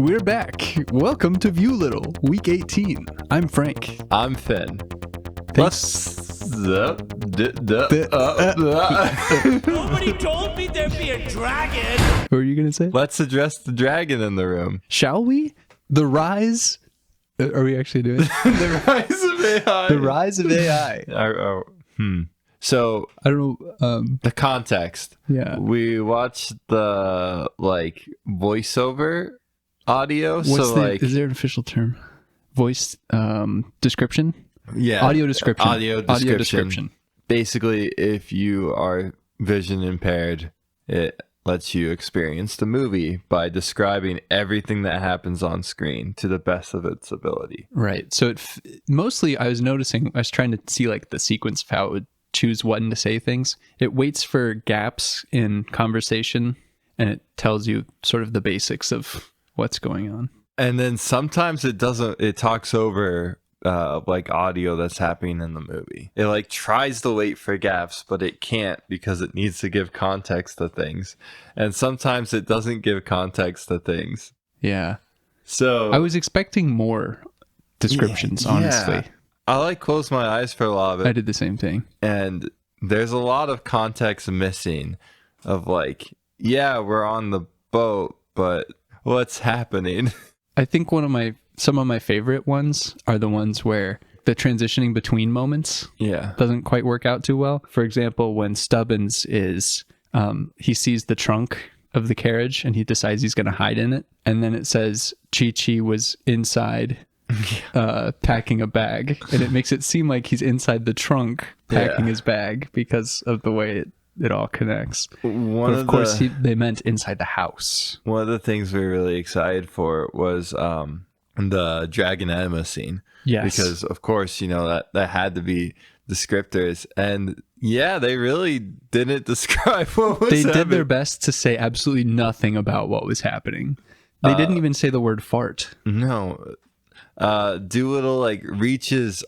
We're back. Welcome to Viewlittle, week 18. I'm Frank. I'm Finn. Nobody told me there'd be a dragon. What were you going to say? Let's address the dragon in the room. Shall we? The rise... Are we actually doing it? The rise of AI. The rise of AI. So, I don't know. the context. Yeah. We watched the, voiceover audio. Is there an official term? Voice description? Yeah. Audio description. Audio description. Basically, if you are vision impaired, it lets you experience the movie by describing everything that happens on screen to the best of its ability. Right. So mostly I was trying to see the sequence of how it would choose when to say things. It waits for gaps in conversation and it tells you sort of the basics of what's going on. And then sometimes it talks over audio that's happening in the movie. It tries to wait for gaps, but it can't because it needs to give context to things. And sometimes it doesn't give context to things. Yeah. So I was expecting more descriptions, honestly. Yeah. I closed my eyes for a lot of it. I did the same thing. And there's a lot of context missing of we're on the boat, but what's happening? I think some of my favorite ones are the ones where the transitioning between moments doesn't quite work out too well. For example, when Stubbins is he sees the trunk of the carriage and he decides he's going to hide in it, and then it says Chi-Chi was inside packing a bag, and it makes it seem like he's inside the trunk packing his bag because of the way it all connects. But of course they meant inside the house. One of the things we were really excited for was the dragon enema scene. Yes. Because of course, that had to be descriptors, and they really didn't describe what was happening. They did their best to say absolutely nothing about what was happening. They didn't even say the word fart. No. Dolittle reaches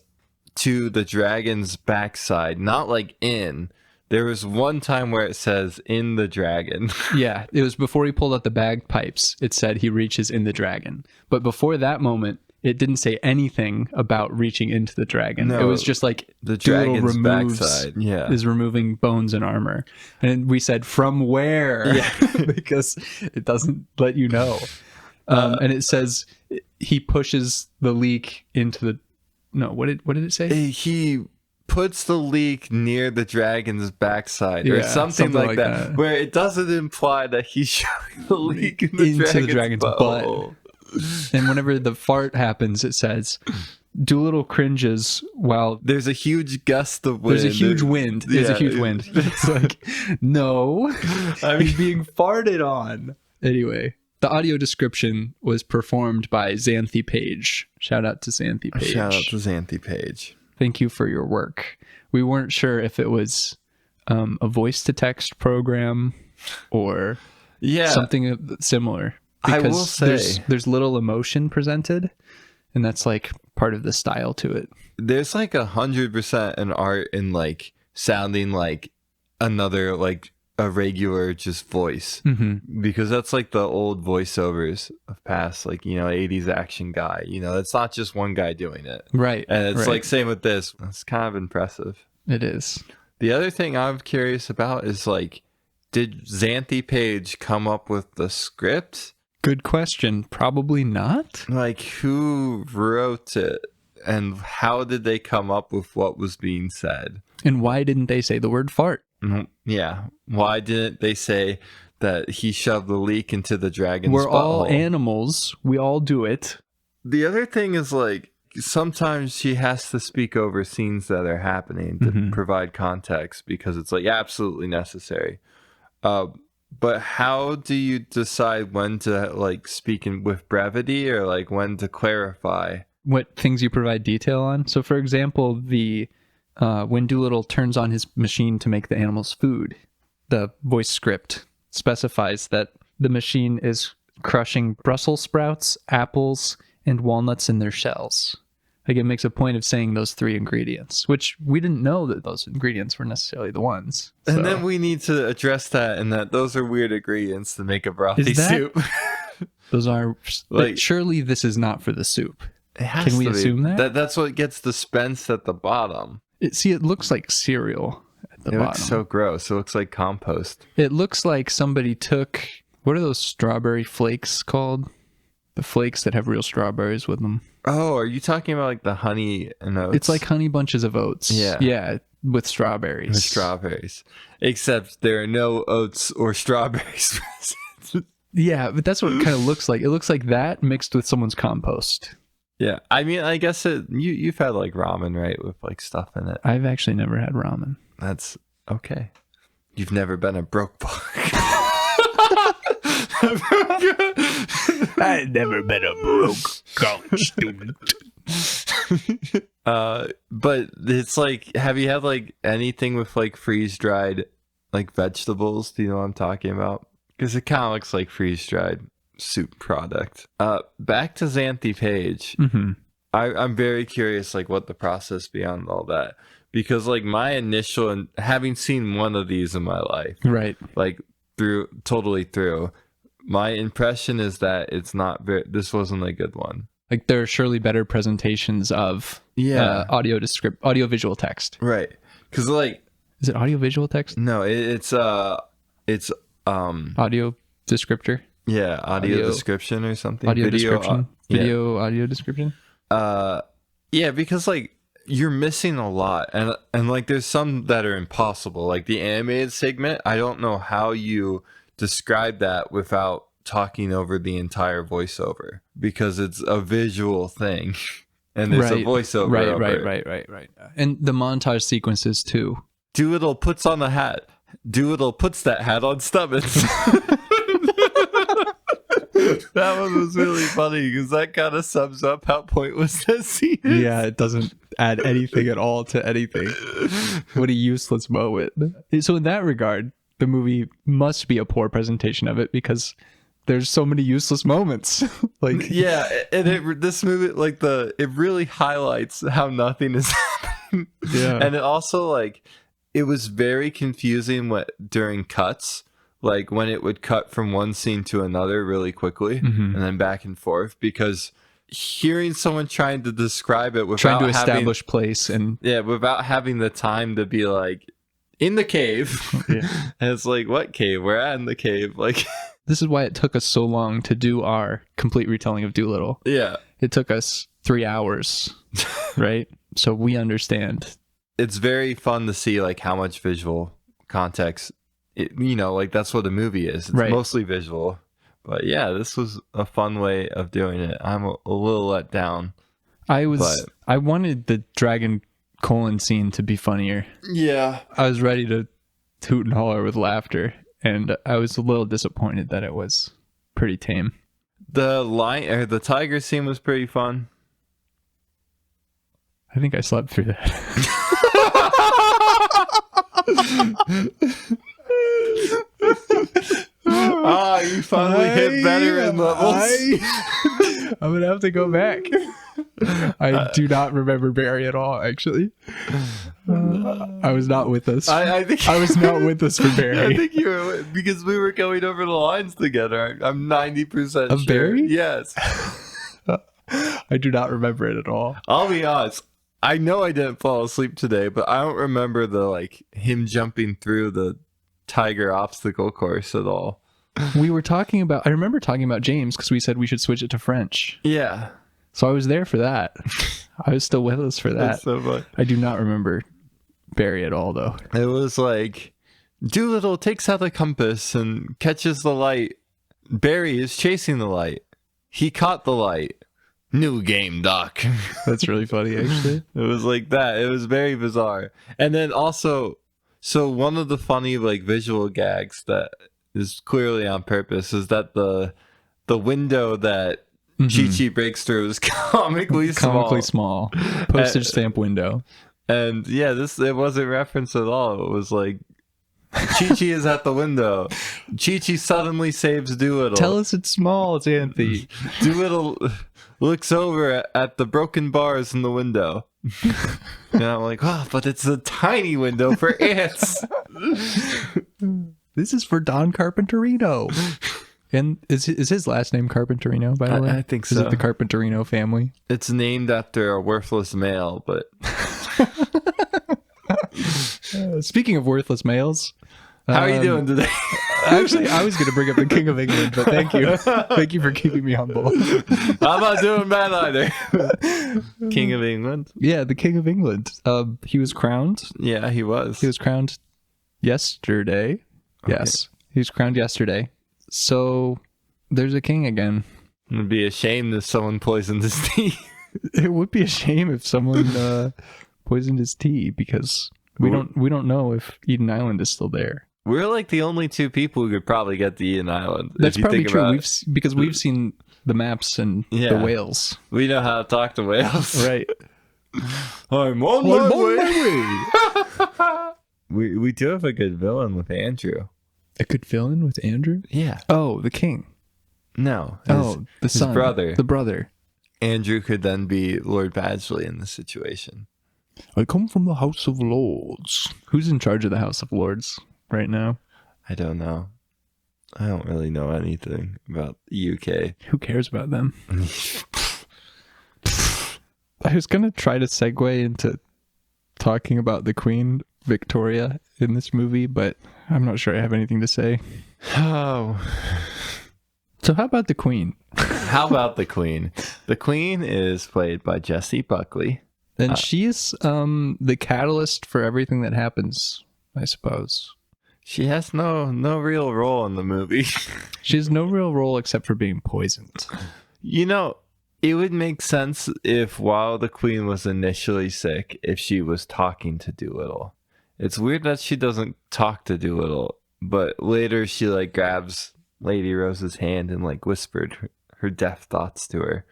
to the dragon's backside, not in. There was one time where it says in the dragon. Yeah, it was before he pulled out the bagpipes. It said he reaches in the dragon. But before that moment, it didn't say anything about reaching into the dragon. No, it was just the dragon's backside. Yeah, is removing bones and armor. And we said, from where? Yeah. Because it doesn't let you know. And it says he pushes the leak into the... No, what did it say? He puts the leak near the dragon's backside or something like that, where it doesn't imply that he's shoving the leak into the dragon's butt. And whenever the fart happens, it says Dolittle cringes while there's a huge gust of wind. There's a huge wind. There's a huge wind. It's no, he's being farted on. Anyway, the audio description was performed by Xanthi Page. Shout out to Xanthi Page. Shout out to Xanthi Page. Thank you for your work. We weren't sure if it was a voice-to-text program or something similar. Because I will say there's little emotion presented, and that's part of the style to it. There's 100% an art in sounding like another a regular just voice, because that's the old voiceovers of past 80s action guy. It's not just one guy doing it, right? And it's same with this. It's kind of impressive. It is. The other thing I'm curious about is did Xanthi Page come up with the script? Good question. Probably not. Who wrote it, and how did they come up with what was being said? And why didn't they say the word fart? Yeah. Why didn't they say that he shoved the leak into the dragon's We're butthole? all animals. We all do it. The other thing is sometimes he has to speak over scenes that are happening to provide context because it's absolutely necessary. But how do you decide when to speak with brevity or when to clarify? What things you provide detail on? So for example, when Dolittle turns on his machine to make the animals food, the voice script specifies that the machine is crushing Brussels sprouts, apples, and walnuts in their shells. It makes a point of saying those three ingredients, which we didn't know that those ingredients were necessarily the ones. And then we need to address that, and that those are weird ingredients to make a brothy soup. Those are like, surely this is not for the soup. Can we assume that? That's what gets dispensed at the bottom. It looks like cereal at the bottom. It looks so gross. It looks like compost. It looks like somebody took, what are those strawberry flakes called? The flakes that have real strawberries with them. Oh, are you talking about like the honey and oats? It's like honey bunches of oats. Yeah. Yeah, with strawberries. With strawberries. Except there are no oats or strawberries. Yeah, but that's what it kind of looks like. It looks like that mixed with someone's compost. Yeah, I mean, I guess you've had like ramen, right, with like stuff in it. I've actually never had ramen. That's okay. You've never been a broke boy. I've never been a broke college student. But it's like, have you had like anything with like freeze dried like vegetables? Do you know what I'm talking about? Because it kind of looks like freeze dried soup product. Back to Xanthi Page. Mm-hmm. I'm very curious, like what the process beyond all that, because like my initial, and having seen one of these in my life, right, like totally through, my impression is that it's not this wasn't a good one. Like there are surely better presentations of audio visual text, right? Because like, is it audio visual text? No, it's audio descriptor. Yeah, audio description or something. Audio description. Audio description. Yeah, because like you're missing a lot, and like there's some that are impossible. Like the animated segment, I don't know how you describe that without talking over the entire voiceover, because it's a visual thing, and there's a voiceover. Right. And the montage sequences too. Dolittle puts on a hat. Dolittle puts that hat on Stubbins. That one was really funny because that kind of sums up how pointless that scene is. Yeah, it doesn't add anything at all to anything. What a useless moment. So in that regard, the movie must be a poor presentation of it because there's so many useless moments. Like, yeah, and this movie, like it really highlights how nothing is happening. Yeah, and it also like it was very confusing during cuts. Like when it would cut from one scene to another really quickly, and then back and forth, because hearing someone trying to describe it without establish place and without having the time to be like in the cave, and it's like, what cave? We're at in the cave. Like this is why it took us so long to do our complete retelling of Dolittle. Yeah, it took us 3 hours, right? So we understand. It's very fun to see like how much visual context. Like that's what a movie is. It's mostly visual. But yeah, this was a fun way of doing it. I'm a little let down. I wanted the dragon colon scene to be funnier. Yeah. I was ready to hoot and holler with laughter, and I was a little disappointed that it was pretty tame. The tiger scene was pretty fun. I think I slept through that. You finally hit better in levels. I'm gonna have to go back. I do not remember Barry at all, actually. I was not with us. I think I was not with us for Barry. I think you were, because we were going over the lines together. I'm 90% of sure. Barry? Yes. I do not remember it at all. I'll be honest. I know I didn't fall asleep today, but I don't remember him jumping through the tiger obstacle course at all. I remember talking about James because we said we should switch it to French. Yeah. So I was there for that. I was still with us for that. That's so funny. I do not remember Barry at all, though. It was like, Dolittle takes out a compass and catches the light. Barry is chasing the light. He caught the light. New game, Doc. That's really funny, actually. It was like that. It was very bizarre. And then also, so one of the funny visual gags that is clearly on purpose is that the window that Chi-Chi breaks through is comically small. Postage stamp window. And yeah, it wasn't referenced at all. It was like, Chi-Chi is at the window. Chi-Chi suddenly saves Dolittle. Tell us it's small, Xanthi. Dolittle looks over at the broken bars in the window. And I'm like, but it's a tiny window for ants. This is for Don Carpenterino. And is his last name Carpenterino, by the way? I think so. Is it the Carpenterino family? It's named after a worthless male, but... Speaking of worthless males... How are you doing today? Actually, I was going to bring up the King of England, but thank you. Thank you for keeping me humble. I'm not doing bad either. King of England? Yeah, the King of England. He was crowned. Yeah, he was. He was crowned yesterday. Okay. Yes, he was crowned yesterday. So there's a king again. It would be a shame if someone poisoned his tea. It would be a shame if someone poisoned his tea, because we don't know if Eden Island is still there. We're like the only two people who could probably get to Eden Island. That's probably true. Because we've seen the maps and the whales. We know how to talk to whales. Right. I'm on my way. We do have a good villain with Andrew. A good villain with Andrew? Yeah. Oh, the king. No. The son. His brother. The brother. Andrew could then be Lord Badgley in this situation. I come from the House of Lords. Who's in charge of the House of Lords right now? I don't know. I don't really know anything about the UK. Who cares about them? I was going to try to segue into talking about the Queen, Victoria, in this movie, but I'm not sure I have anything to say. Oh. So how about the Queen? How about the Queen? The Queen is played by Jessie Buckley. And she's the catalyst for everything that happens, I suppose. She has no real role in the movie. She has no real role except for being poisoned. You know, it would make sense if while the Queen was initially sick, if she was talking to Dolittle. It's weird that she doesn't talk to Dolittle, but later she like grabs Lady Rose's hand and like whispered her death thoughts to her.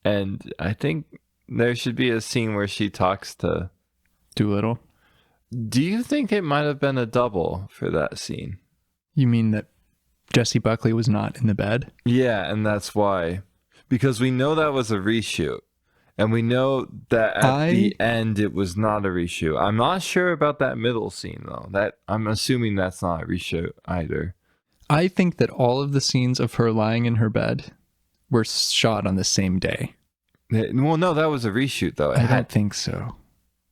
And I think there should be a scene where she talks to Dolittle. Do you think it might have been a double for that scene? You mean that Jessie Buckley was not in the bed? Yeah, and that's why. Because we know that was a reshoot. And we know that at the end it was not a reshoot. I'm not sure about that middle scene though. That I'm assuming that's not a reshoot either. I think that all of the scenes of her lying in her bed were shot on the same day. Well, no, that was a reshoot though. I don't think so.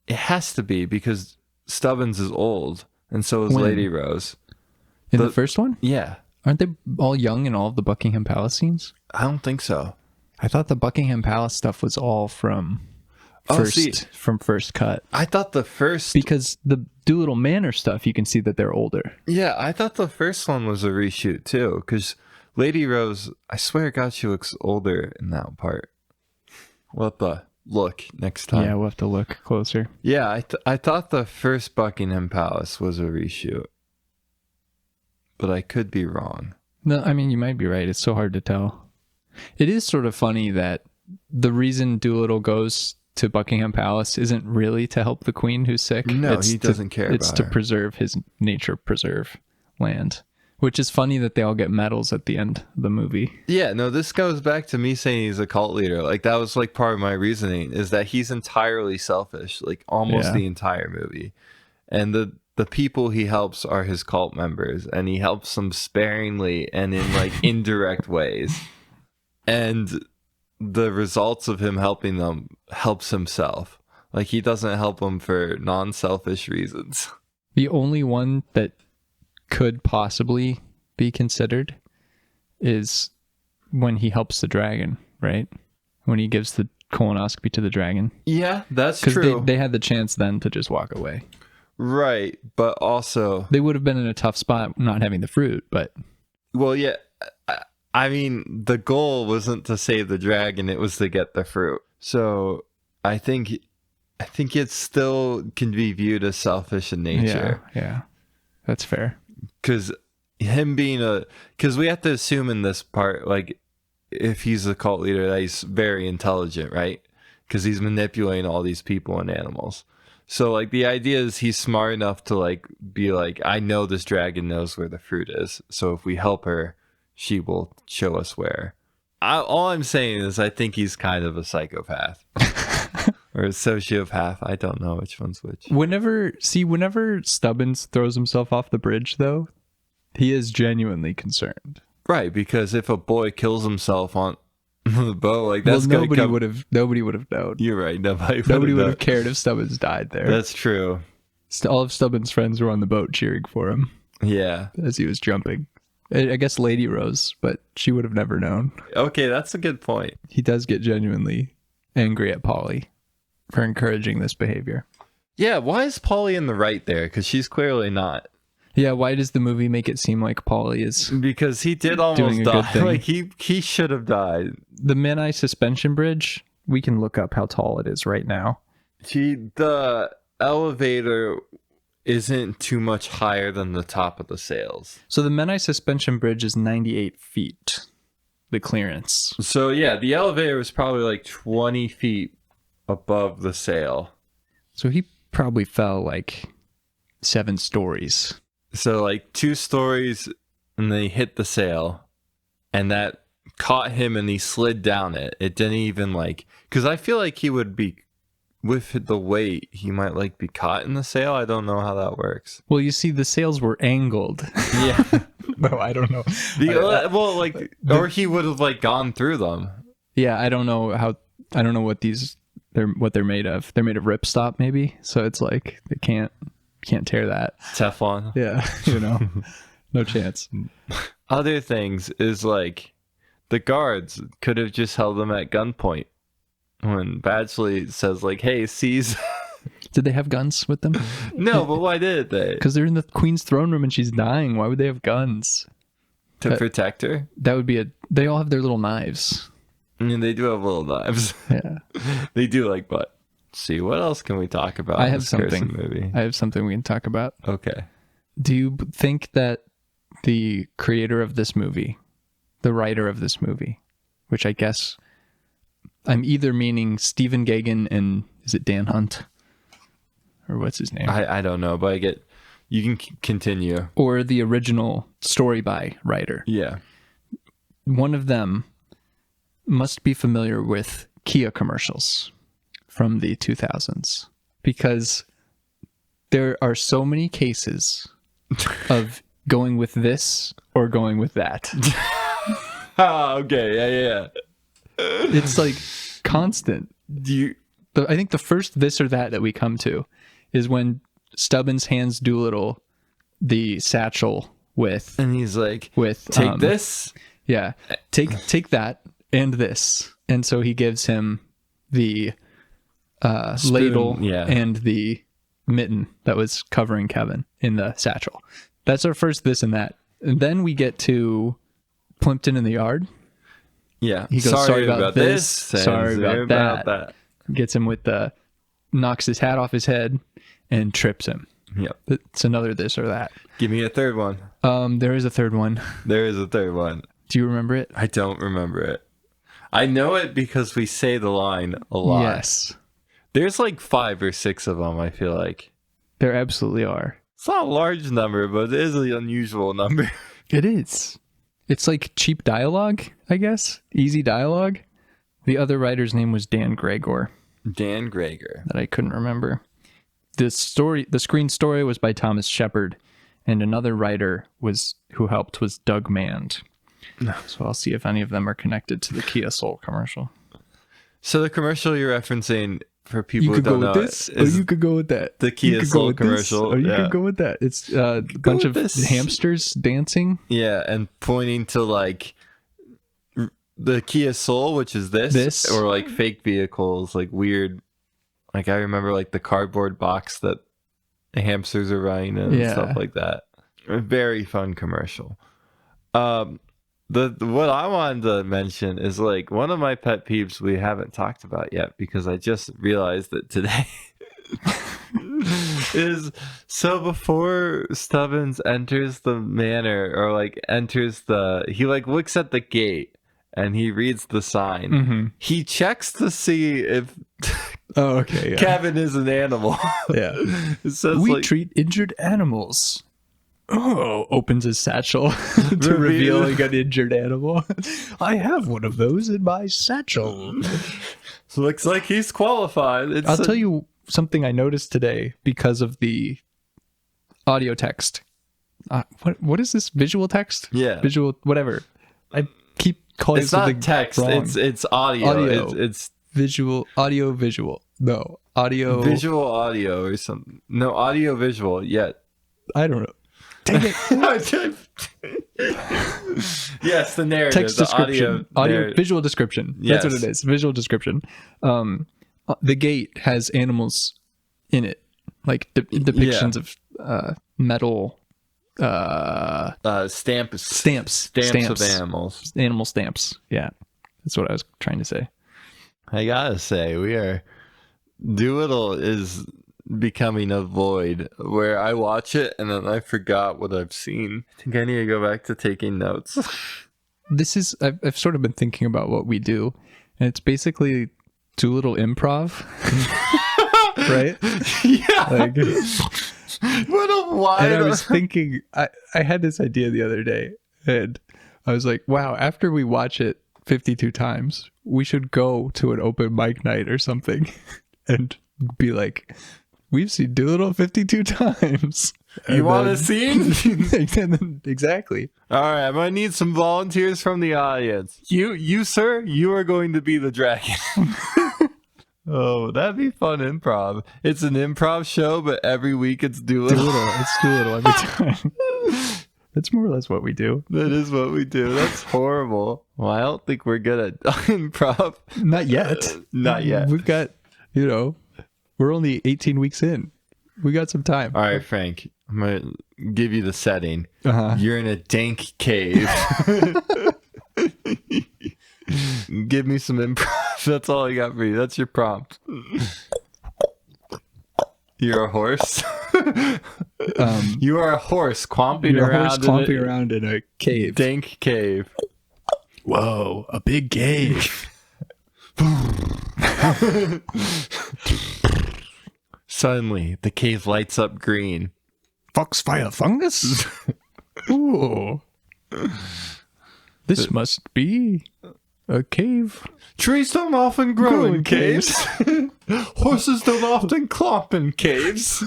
It has to be because Stubbins is old, and so is Lady Rose. In the first one? Yeah. Aren't they all young in all of the Buckingham Palace scenes? I don't think so. I thought the Buckingham Palace stuff was all from first cut. I thought the first... Because the Dolittle Manor stuff, you can see that they're older. Yeah, I thought the first one was a reshoot too, because Lady Rose, I swear to God, she looks older in that part. We'll have to look next time. Yeah, we'll have to look closer. Yeah, I thought the first Buckingham Palace was a reshoot, but I could be wrong. No, I mean, you might be right. It's so hard to tell. It is sort of funny that the reason Dolittle goes to Buckingham Palace isn't really to help the Queen who's sick. No, he doesn't care about her. It's to preserve his nature preserve land. Which is funny that they all get medals at the end of the movie. Yeah, no, this goes back to me saying he's a cult leader. Like, that was like part of my reasoning, is that he's entirely selfish, like almost the entire movie. And the people he helps are his cult members, and he helps them sparingly and in like indirect ways. And the results of him helping them helps himself. Like, he doesn't help them for non-selfish reasons. The only one that could possibly be considered is when he helps the dragon, right? When he gives the colonoscopy to the dragon. Yeah, that's true. Because they had the chance then to just walk away. Right, but also... They would have been in a tough spot not having the fruit, but... Well, yeah, I mean, the goal wasn't to save the dragon, it was to get the fruit. So, I think it still can be viewed as selfish in nature. Yeah. That's fair. Because him being because we have to assume in this part, like, if he's a cult leader, that he's very intelligent, right? Because he's manipulating all these people and animals. So, like, the idea is he's smart enough to, like, be like, I know this dragon knows where the fruit is. So if we help her, she will show us where. All I'm saying is I think he's kind of a psychopath. Or a sociopath. I don't know which one's which. Whenever Stubbins throws himself off the bridge, though, he is genuinely concerned. Right, because if a boy kills himself on the boat, like that's nobody would have known. You're right. Nobody would have cared if Stubbins died there. That's true. All of Stubbins' friends were on the boat cheering for him. Yeah, as he was jumping. I guess Lady Rose, but she would have never known. Okay, that's a good point. He does get genuinely angry at Polly for encouraging this behavior. Yeah, why is Polly in the right there? Because she's clearly not. Yeah, why does the movie make it seem like Polly is? Because he did almost die. Like he should have died. The Menai suspension bridge, we can look up how tall it is right now. The elevator isn't too much higher than the top of the sails. So the Menai suspension bridge is 98 feet, the clearance. So yeah, the elevator was probably like 20 feet above the sail. So he probably fell like 7 stories. So like 2 stories, and then he hit the sail, and that caught him and he slid down it. It didn't even like, because I feel like he would be, with the weight, he might like be caught in the sail. I don't know how that works. Well, you see, the sails were angled. Yeah. No, I don't know. Well, like, or he would have like gone through them. Yeah, I don't know what they're made of. They're made of ripstop, maybe. So it's like they can't tear that. Teflon. Yeah, no chance. Other things is like the guards could have just held them at gunpoint. When Badgley says like, "Hey, seize." Did they have guns with them? No, but why did they? Because they're in the Queen's throne room and she's dying. Why would they have guns? To protect her? That would be they all have their little knives. I mean, they do have little knives. Yeah. They do like butt. See, what else can we talk about? I have something. I have something we can talk about. Okay. Do you think that the creator of this movie, the writer of this movie, which I guess I'm either meaning Stephen Gaghan and is it Dan Hunt? Or what's his name? I don't know, but you can continue. Or the original story by writer. Yeah. One of them must be familiar with Kia commercials from the 2000s, because there are so many cases of going with this or going with that. Oh, okay. Yeah. It's like constant. I think the first this or that we come to is when Stubbins hands Dolittle the satchel with, and he's like, take this. Yeah. Take that and this. And so he gives him the spoon, ladle and the mitten that was covering Kevin in the satchel. That's our first this and that. And then we get to Plimpton in the yard. Yeah. He goes, sorry about this. Sorry about that. Gets him with knocks his hat off his head and trips him. Yep. It's another this or that. Give me a third one. There is a third one. There is a third one. Do you remember it? I don't remember it. I know it because we say the line a lot. Yes. There's like 5 or 6 of them, I feel like. There absolutely are. It's not a large number, but it is an unusual number. It is. It's like cheap dialogue, I guess. Easy dialogue. The other writer's name was Dan Gregor. Dan Gregor. That I couldn't remember. The screen story was by Thomas Shepard, and another writer who helped was Doug Mand. So I'll see if any of them are connected to the Kia Soul commercial. So the commercial you're referencing, for people who don't know, or you could go with that. The Kia Soul commercial. Or you could go with that. It's a bunch of hamsters dancing. Yeah, and pointing to like the Kia Soul, which is this, or like fake vehicles, like weird. Like I remember like the cardboard box that the hamsters are running in and stuff like that. A very fun commercial. What I wanted to mention is like one of my pet peeves we haven't talked about yet, because I just realized it today. Is so before Stubbins enters the manor, or like he like looks at the gate and he reads the sign. Mm-hmm. He checks to see if Kevin is an animal. Yeah. It says, we treat injured animals. Opens his satchel to revealing an injured animal. I have one of those in my satchel. So looks like he's qualified. I'll tell you something I noticed today because of the audio text. What is this? Visual text? Yeah. Visual, whatever. calling It's not something text. wrong. It's audio. Audio. It's Visual, audio, visual. No, audio. visual audio or something. No, audio visual yet. I don't know. Dang it. Yes, the narrative. Text the description. Audio, visual description. Yes. That's what it is. Visual description. The gate has animals in it, like depictions of metal. Stamps of animals. Animal stamps. Yeah, that's what I was trying to say. I gotta say, Dolittle is becoming a void where I watch it and then I forgot what I've seen. I think I need to go back to taking notes. I've sort of been thinking about what we do, and it's basically Dolittle improv, right? Yeah. Like, what a wild. And I was thinking, I had this idea the other day, and I was like, wow, after we watch it 52 times, we should go to an open mic night or something and be like, we've seen Dolittle 52 times. You want a scene? Exactly. All right, I'm gonna need some volunteers from the audience. You, sir, you are going to be the dragon. Oh, that'd be fun improv. It's an improv show, but every week it's Dolittle. It's Dolittle every time. That's more or less what we do. That is what we do. That's horrible. Well, I don't think we're good at improv. Not yet. Not yet. We've got, we're only 18 weeks in. We got some time. All right, Frank, I'm going to give you the setting. Uh-huh. You're in a dank cave. Give me some improv. That's all I got for you. That's your prompt. You're a horse. You are a horse clomping around in a cave. Dank cave. Whoa, a big cave. Suddenly, the cave lights up green. Foxfire fungus? Ooh. This must be a cave. Trees don't often grow in caves. Horses don't often clomp in caves.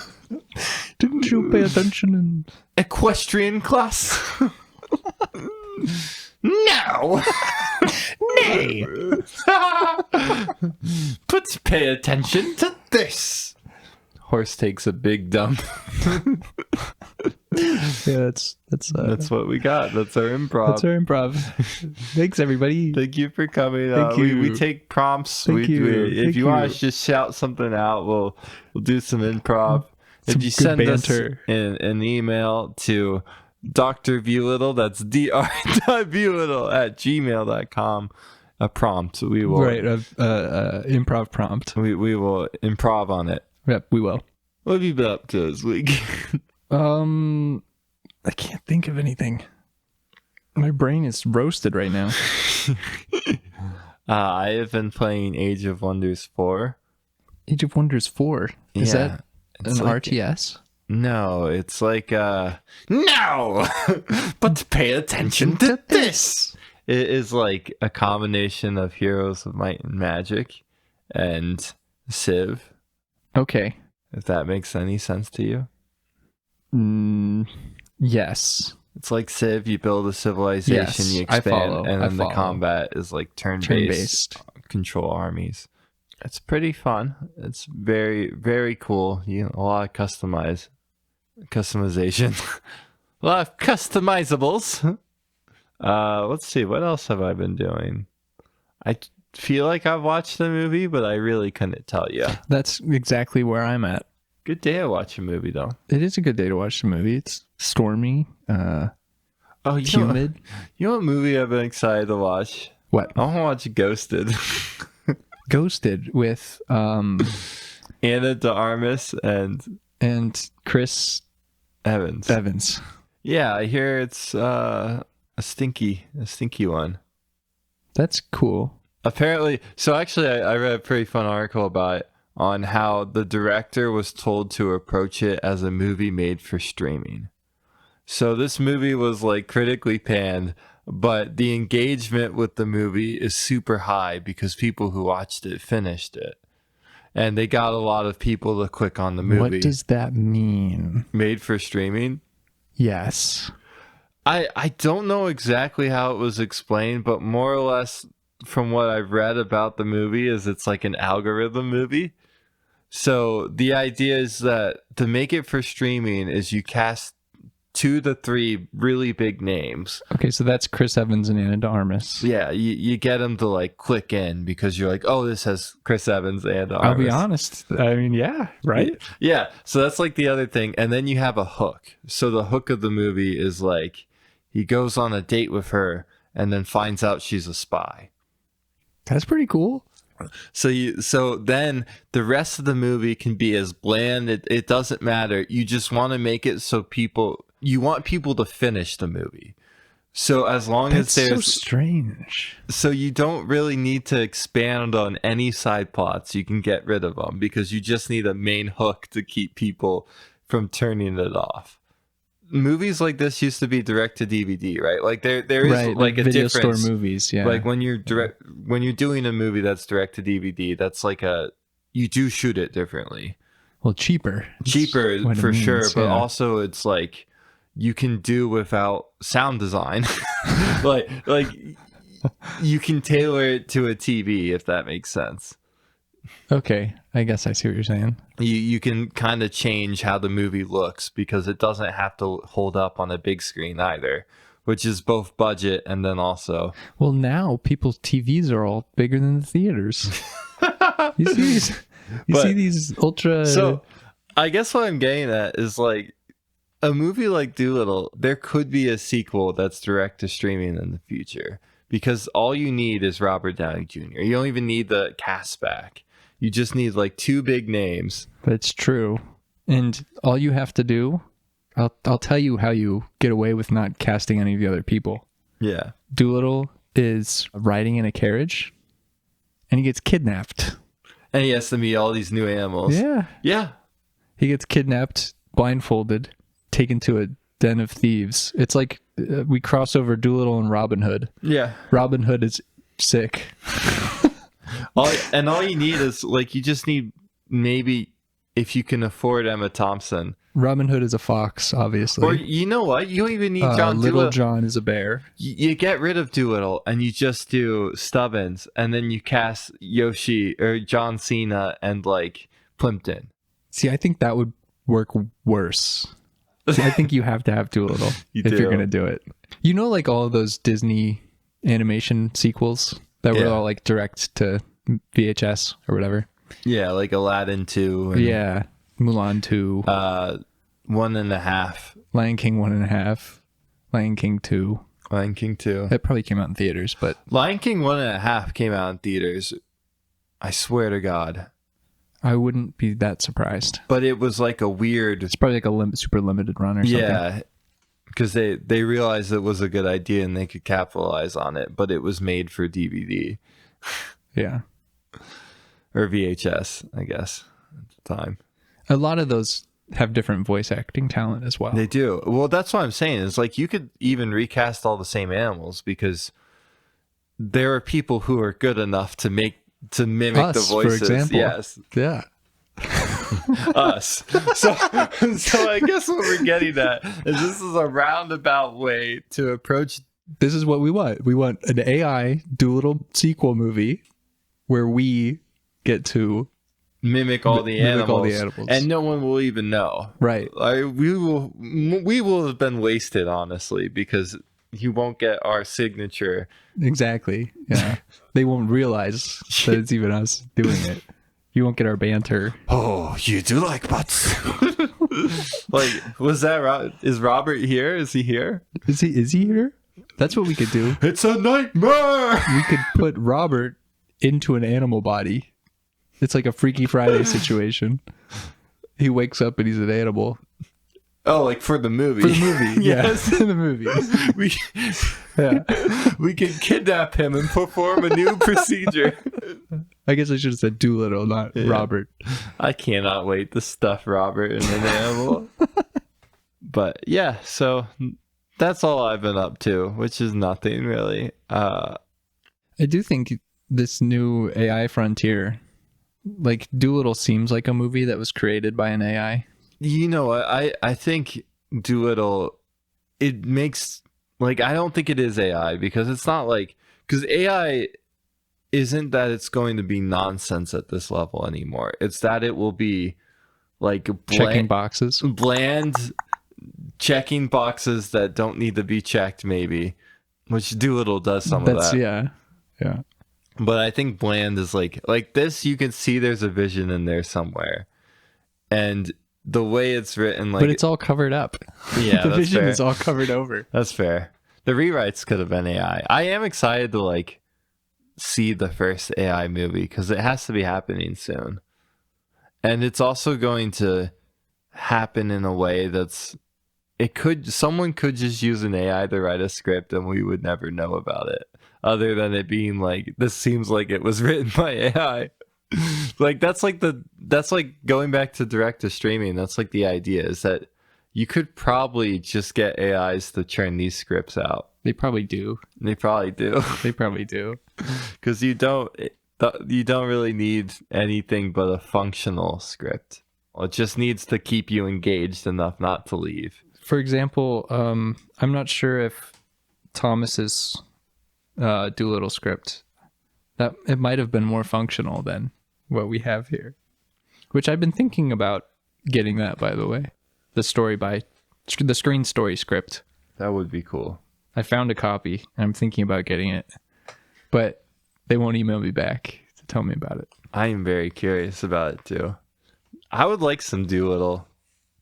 Didn't you pay attention in equestrian class? No. Nay. But pay attention to this. Horse takes a big dump. Yeah, that's what we got. That's our improv. That's our improv. Thanks, everybody. Thank you for coming. Thank you. We take prompts. Thank you. If you want to just shout something out, we'll do some improv. Some if you send banter. us an email to Dr. Viewlittle, that's dr.viewlittle@gmail.com, a prompt. We will improv prompt. We will improv on it. Yep, we will. What have you been up to this week? I can't think of anything. My brain is roasted right now. I have been playing Age of Wonders 4. Age of Wonders 4? Is that an RTS? No, it's like no. But pay attention to this. It is like a combination of Heroes of Might and Magic and Civ. Okay. If that makes any sense to you. Yes. It's like Civ, you build a civilization, yes, you expand, and then the follow. combat is like turn-based control armies. It's pretty fun. It's very, very cool. A lot of customization. A lot of customizables. Let's see. What else have I been doing? I feel like I've watched the movie, but I really couldn't tell you. That's exactly where I'm at. Good day to watch a movie, though. It is a good day to watch the movie. It's stormy, humid. You know what movie I've been excited to watch? What? I want to watch Ghosted. Ghosted with Anna de Armas and Chris Evans. Yeah, I hear it's a stinky one. That's cool. Apparently, so actually I read a pretty fun article about it on how the director was told to approach it as a movie made for streaming. So this movie was like critically panned, but the engagement with the movie is super high because people who watched it finished it. And they got a lot of people to click on the movie. What does that mean? Made for streaming? Yes. I don't know exactly how it was explained, but more or less from what I've read about the movie is it's like an algorithm movie. So the idea is that to make it for streaming is you cast 2 to 3 really big names. Okay, so that's Chris Evans and Anna de Armas. Yeah, you get them to like click in because you're like, oh, this has Chris Evans and Anna de Armas. I'll be honest. I mean, yeah, right? Yeah, so that's like the other thing. And then you have a hook. So the hook of the movie is like he goes on a date with her and then finds out she's a spy. That's pretty cool. So then the rest of the movie can be as bland. It doesn't matter. You just want to make it so you want people to finish the movie. So as long as there's so strange. So you don't really need to expand on any side plots. You can get rid of them because you just need a main hook to keep people from turning it off. Movies like this used to be direct to DVD, right? Like there is right, like a video difference. store movies, yeah. Like when you're doing a movie that's direct to DVD, that's like you do shoot it differently. Well, cheaper for sure, but also it's like you can do without sound design. like you can tailor it to a TV if that makes sense. Okay, I guess I see what you're saying. You can kind of change how the movie looks because it doesn't have to hold up on a big screen either, which is both budget and then also... Well, now people's TVs are all bigger than the theaters. You see these ultra... So, I guess what I'm getting at is like, a movie like Dolittle, there could be a sequel that's direct to streaming in the future because all you need is Robert Downey Jr. You don't even need the cast back. You just need like 2 big names. That's true. And all you have to do, I'll tell you how you get away with not casting any of the other people. Yeah. Dolittle is riding in a carriage and he gets kidnapped. And he has to meet all these new animals. Yeah. Yeah. He gets kidnapped, blindfolded, taken to a den of thieves. It's like we cross over Dolittle and Robin Hood. Yeah. Robin Hood is sick. All you need is like you just need maybe if you can afford Emma Thompson. Robin Hood is a fox, obviously. Or you know what? You don't even need John Little Dolittle. John is a bear. You get rid of Dolittle and you just do Stubbins, and then you cast Yoshi or John Cena and like Plimpton. See, I think that would work worse. See, I think you have to have Dolittle if you're going to do it. You know, like all of those Disney animation sequels that were all like direct to VHS or whatever. Yeah, like Aladdin 2. And, yeah, Mulan 2. 1.5. Lion King 1.5. Lion King 2. Lion King 2. That probably came out in theaters, but... Lion King 1.5 came out in theaters. I swear to God. I wouldn't be that surprised. But it was like a weird... It's probably like a super limited run or something. Yeah, because they realized it was a good idea and they could capitalize on it, but it was made for DVD. Yeah. Or VHS, I guess, at the time. A lot of those have different voice acting talent as well. They do. Well, that's what I'm saying. It's like you could even recast all the same animals because there are people who are good enough to mimic the voices. For example. Yes. Yeah. Us. So I guess what we're getting at is this is a roundabout way to approach. This is what we want. We want an AI Dolittle sequel movie where we get to mimic all the animals, and no one will even know. Right. We will have been wasted, honestly, because you won't get our signature. Exactly. Yeah. They won't realize that it's even us doing it. You won't get our banter. Oh, you do like butts. Like, was that is Robert here? Is he here? Is he here? That's what we could do. It's a nightmare. We could put Robert into an animal body. It's like a Freaky Friday situation. He wakes up and he's an animal. Oh, like for the movie. For the movie, yes. In the movie. We can kidnap him and perform a new procedure. I guess I should have said Dolittle, not Robert. I cannot wait to stuff Robert in an animal. But yeah, so that's all I've been up to, which is nothing really. I do think this new AI frontier, like Dolittle seems like a movie that was created by an AI. You know what? I think Dolittle, it makes Like, I don't think it is AI, because it's not like, because AI isn't that it's going to be nonsense at this level anymore. It's that it will be like checking boxes, bland checking boxes that don't need to be checked, maybe, which Dolittle does some of that. Yeah. But I think bland is like this. You can see there's a vision in there somewhere, and the way it's written, like, but it's all covered up. Yeah, the that's vision fair. is all covered over. That's fair. The rewrites could have been AI. I am excited to like see the first AI movie, because it has to be happening soon, and it's also going to happen in a way that's someone could just use an AI to write a script and we would never know about it, other than it being like, this seems like it was written by AI. Like, that's like going back to direct to streaming. That's like the idea, is that you could probably just get AIs to churn these scripts out. They probably do. They probably do. Because you don't really need anything but a functional script. It just needs to keep you engaged enough not to leave. For example, I'm not sure if Thomas's Dolittle script, that it might have been more functional than what we have here, which I've been thinking about getting that, by the way. The screen story script. That would be cool. I found a copy. I'm thinking about getting it, but they won't email me back to tell me about it. I am very curious about it too. I would like some Dolittle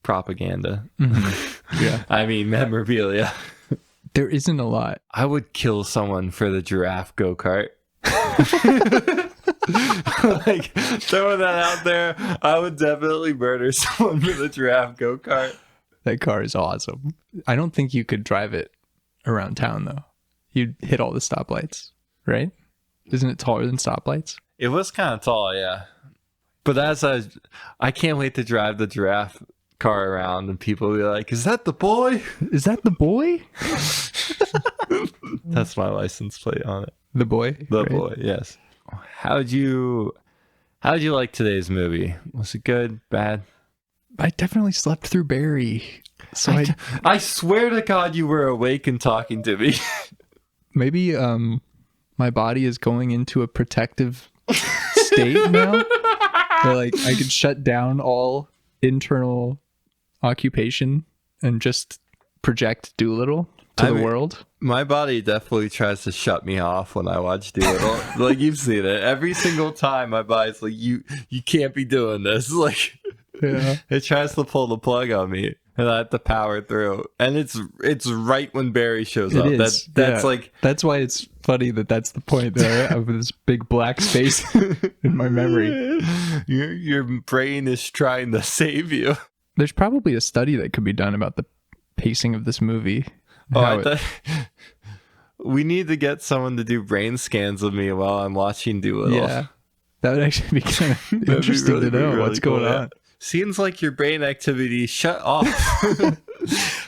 propaganda. Mm-hmm. Yeah. I mean, memorabilia. There isn't a lot. I would kill someone for the giraffe go-kart. Like, throwing that out there, I would definitely murder someone for the giraffe go-kart. That car is awesome. I don't think you could drive it around town, though. You'd hit all the stoplights, right? Isn't it taller than stoplights? It was kind of tall, yeah. But I can't wait to drive the giraffe car around and people will be like, is that the boy? Is that the boy? That's my license plate on it. The boy? The boy, yes. How'd you like today's movie? Was it good, bad? I definitely slept through Barry. So I swear to God you were awake and talking to me. Maybe my body is going into a protective state now. Where, like, I could shut down all internal occupation and just project Dolittle to the world. My body definitely tries to shut me off when I watch Dolittle. Like, you've seen it. Every single time my body's like, you can't be doing this. Like, yeah. It tries to pull the plug on me, and I have to power through. And it's right when Barry shows up. That's like, that's why it's funny that's the point there of this big black space in my memory. Your brain is trying to save you. There's probably a study that could be done about the pacing of this movie. We need to get someone to do brain scans of me while I'm watching Dolittle. Yeah, that would actually be kind of interesting to know what's going on. Seems like your brain activity shut off.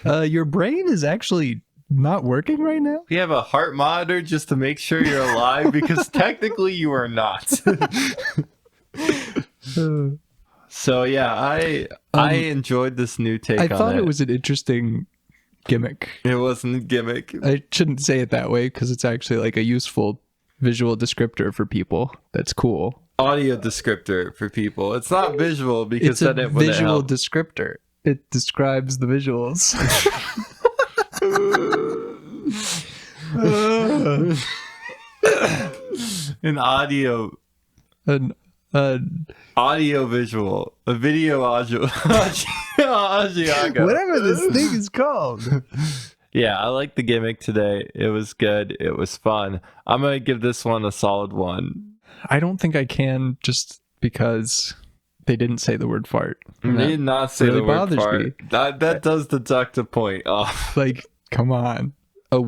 Your brain is actually not working right now? We have a heart monitor just to make sure you're alive, because technically you are not. So yeah, I enjoyed this new take on it. I thought it was an interesting gimmick. It wasn't a gimmick. I shouldn't say it that way, because it's actually like a useful visual descriptor for people. That's cool. Audio descriptor for people. It's not visual, because it's a visual descriptor. It describes the visuals. An audio. Audio visual. A video audio. Whatever this thing is called. Yeah, I like the gimmick today. It was good. It was fun. I'm going to give this one a solid 1. I don't think I can, just because they didn't say the word fart. They did not say really the word bothers fart. Me. That does deduct a point off. Like, come on. A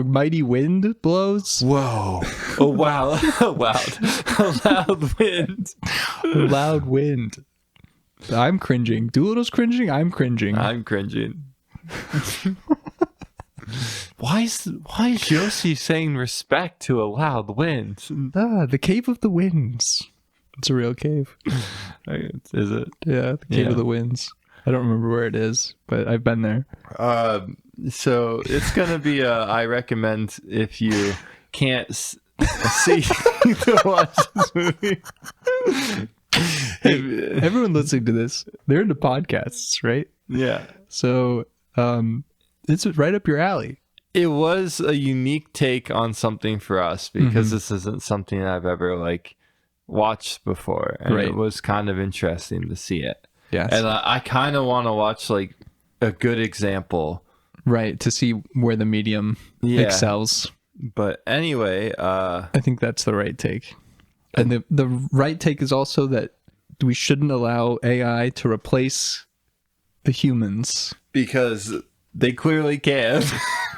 mighty wind blows. Whoa. Oh, wow. A loud wind. A loud wind. I'm cringing. Dolittle's cringing. I'm cringing. I'm cringing. Why is Yoshi saying respect to a loud wind? The Cave of the Winds. It's a real cave. Is it? Yeah, the Cave of the Winds. I don't remember where it is, but I've been there. So it's gonna be I recommend if you can't see to watch this movie. Hey, everyone listening to this, they're into podcasts, right? Yeah. So it's right up your alley. It was a unique take on something for us because this isn't something I've ever like watched before, and it was kind of interesting to see it. Yes. And I kind of want to watch like a good example, right, to see where the medium excels. But anyway, I think that's the right take. And the right take is also that we shouldn't allow AI to replace the humans, because they clearly can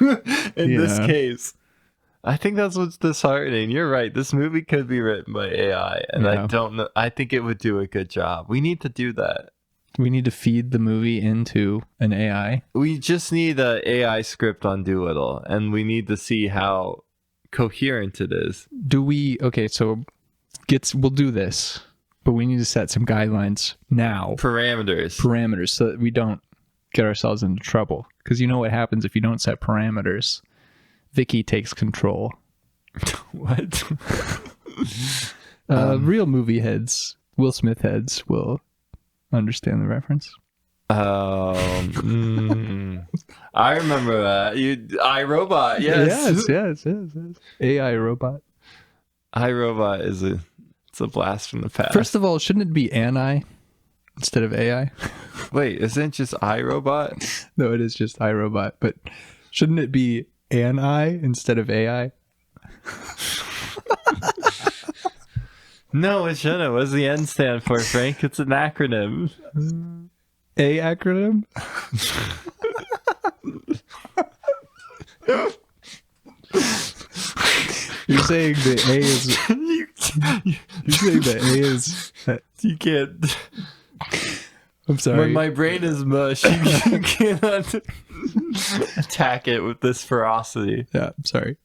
in this case. I think that's what's disheartening. You're right. This movie could be written by AI, and I don't know. I think it would do a good job. We need to do that. We need to feed the movie into an AI. We just need an AI script on Dolittle, and we need to see how coherent it is. Do we? Okay, so we'll do this, but we need to set some guidelines now. Parameters, so that we don't get ourselves into trouble. Because you know what happens if you don't set parameters? Vicky takes control. What? Real movie heads, Will Smith heads, will understand the reference. I remember that. iRobot, yes. Yes. AI robot. iRobot is it's a blast from the past. First of all, shouldn't it be Ani instead of AI? Wait, isn't it just iRobot? No, it is just iRobot. But shouldn't it be Ani instead of AI? No, it shouldn't. What does the N stand for, Frank? It's an acronym. A acronym? You're saying the A is... You're saying the A is... You can't... I'm sorry. When my brain is mush, you cannot attack it with this ferocity. Yeah, I'm sorry.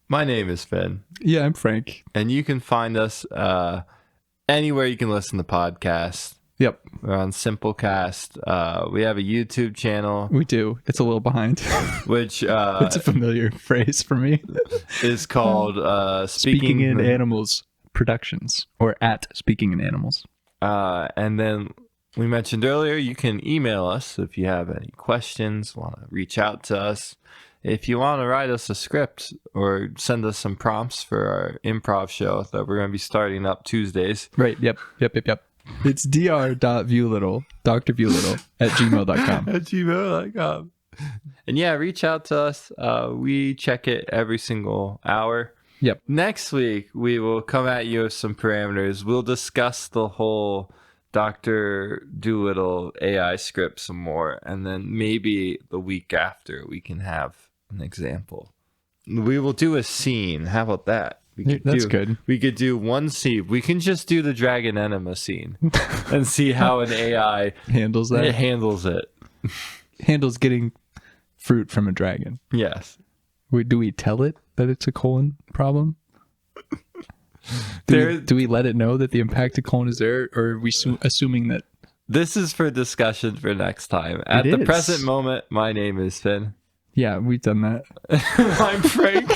My name is Finn. Yeah, I'm Frank. And you can find us anywhere you can listen to podcasts. Yep. We're on Simplecast. We have a YouTube channel. We do. It's a little behind. Which... it's a familiar phrase for me. Is called Speaking in Animals Productions. Or at Speaking in Animals. And then we mentioned earlier, you can email us if you have any questions, want to reach out to us. If you want to write us a script or send us some prompts for our improv show that we're going to be starting up Tuesdays. Right. Yep. It's dr.viewlittle, Dr. Viewlittle at gmail.com. At gmail.com. And yeah, reach out to us. We check it every single hour. Yep. Next week, we will come at you with some parameters. We'll discuss the whole Dr. Dolittle AI script some more. And then maybe the week after, we can have an example. We will do a scene. How about that? That's good. We could do one scene. We can just do the dragon enema scene and see how an AI handles that. It handles it. Handles getting fruit from a dragon. Yes. Do we tell it that it's a colon problem? Do we let it know that the impacted colon is there, or are we assuming that? This is for discussion for next time. At the present moment, my name is Finn. Yeah, we've done that. I'm Frank.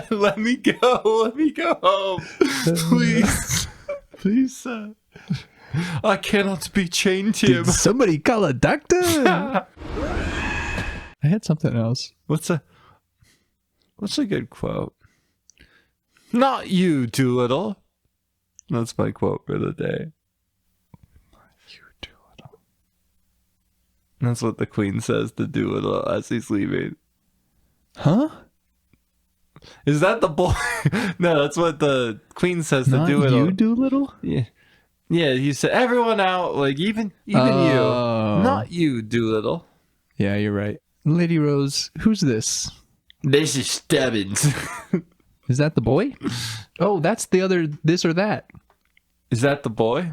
let me go. Let me go home. Please. I cannot be chained to him. Did somebody call a doctor? I had something else. What's a good quote? Not you, Dolittle. That's my quote for the day. Not you, Dolittle. That's what the Queen says to Dolittle as he's leaving. Huh? Is that the boy? No, that's what the Queen says to Dolittle. Not you, Dolittle? Yeah. Yeah, he said, everyone out, like even you. Not you, Dolittle. Yeah, you're right. Lady Rose, who's this? This is Stebbins. Is that the boy? Oh, that's the other this or that. Is that the boy?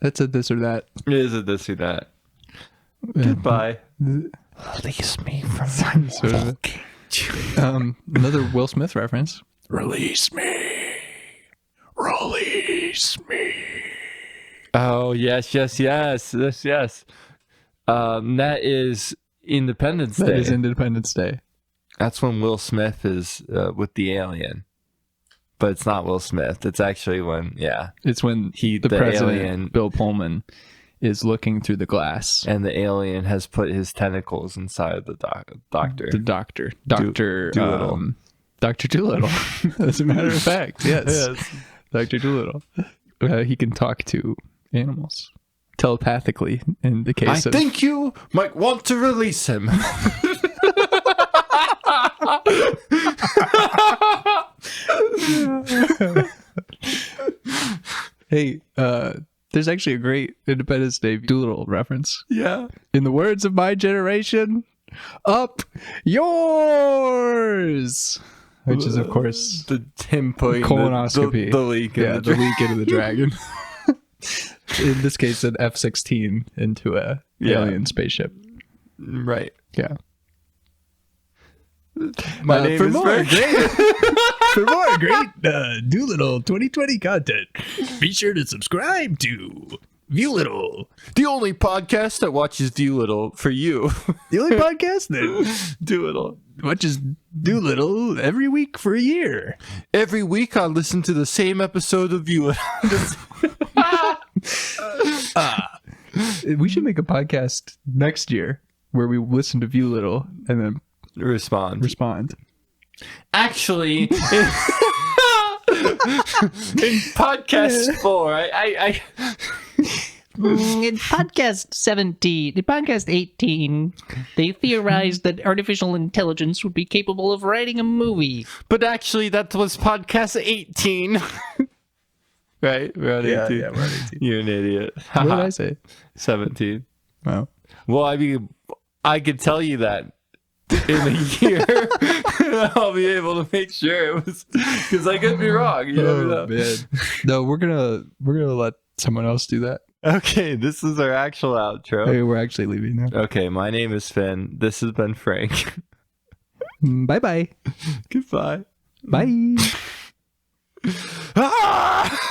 That's a this or that. It is a this or that. Goodbye. Release me from my another Will Smith reference. Release me. Release me. Oh, yes. That is Independence Day. That is Independence Day. That's when Will Smith is with the alien. But it's not Will Smith. It's actually when, It's when the president, alien, Bill Pullman, is looking through the glass. And the alien has put his tentacles inside the doctor. The doctor. Dr. Dolittle. Dr. Dolittle. As a matter of fact, yes. Dr. Dolittle. He can talk to animals telepathically in the case of... I think you might want to release him. Hey, there's actually a great Independence Day Doolittle reference. Yeah. In the words of my generation, up yours! Which is, of course, him putting colonoscopy. The leak. The leak into the dragon. In this case, an F-16 into a alien spaceship. Right. Yeah. My name is Frank. For more great Doolittle 2020 content, be sure to subscribe to Viewlittle, the only podcast that watches Viewlittle for you. The only podcast that Doolittle watches Doolittle every week for a year. Every week I listen to the same episode of Viewlittle. We should make a podcast next year where we listen to Viewlittle and then respond. Actually, in podcast 4, in podcast 17, in podcast 18, they theorized that artificial intelligence would be capable of writing a movie. But actually, that was podcast 18. Right? We're on 18. Yeah, we're on 18. You're an idiot. What did I say? 17. Wow. Well, I mean, I could tell you that in a year. I'll be able to make sure it was, because I could be wrong. You never know. Man. No, we're gonna let someone else do that. Okay, this is our actual outro. Hey, we're actually leaving now. Okay, my name is Finn. This has been Frank. Bye-bye. Goodbye. Bye. Ah!